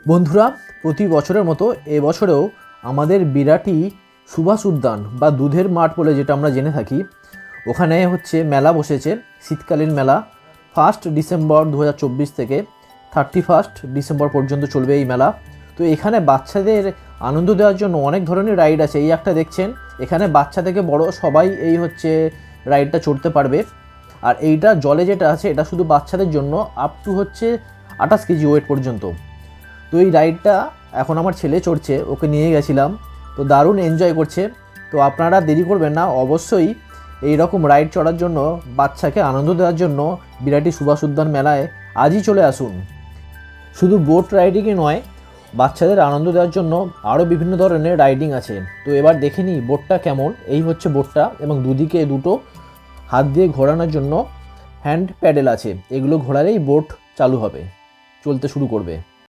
বন্ধুরা, প্রতি বছরের মতো এবছরেও আমাদের বিরাটি সুভাষ উদ্যান বা দুধের মাঠ বলে যেটা আমরা জেনে থাকি, ওখানে মেলা বসেছে, শীতকালীন মেলা। 1 ডিসেম্বর 2024 থেকে 31 ডিসেম্বর পর্যন্ত চলবে এই মেলা। তো এখানে বাচ্চাদের আনন্দ দেওয়ার জন্য অনেক ধরনের রাইড আছে। এই একটা দেখছেন, এখানে বাচ্চা থেকে বড় সবাই এই রাইডটা চড়তে পারবে। আর এইটা জলে যেটা আছে এটা শুধু বাচ্চাদের জন্য, আপ টু 28 কেজি ওয়েট পর্যন্ত। তো এই রাইডটা এখন আমার ছেলে চড়ছে, ওকে নিয়ে গেছিলাম, তো দারুণ এনজয় করছে। তো আপনারা দেরি করবেন না, অবশ্যই এই রকম রাইড চড়ার জন্য, বাচ্চাকে আনন্দ দেওয়ার জন্য বিরাটি সুভাষ উদ্যান মেলায় আজই চলে আসুন। শুধু বোট রাইডিংই নয়, বাচ্চাদের আনন্দ দেওয়ার জন্য আরও বিভিন্ন ধরনের রাইডিং আছে। তো এবার দেখে নিই বোটটা কেমন। এই বোটটা, এবং দুদিকে দুটো হাত দিয়ে ঘোরানোর জন্য হ্যান্ড প্যাডেল আছে। এগুলো ঘোরালেই বোট চালু হবে, চলতে শুরু করবে।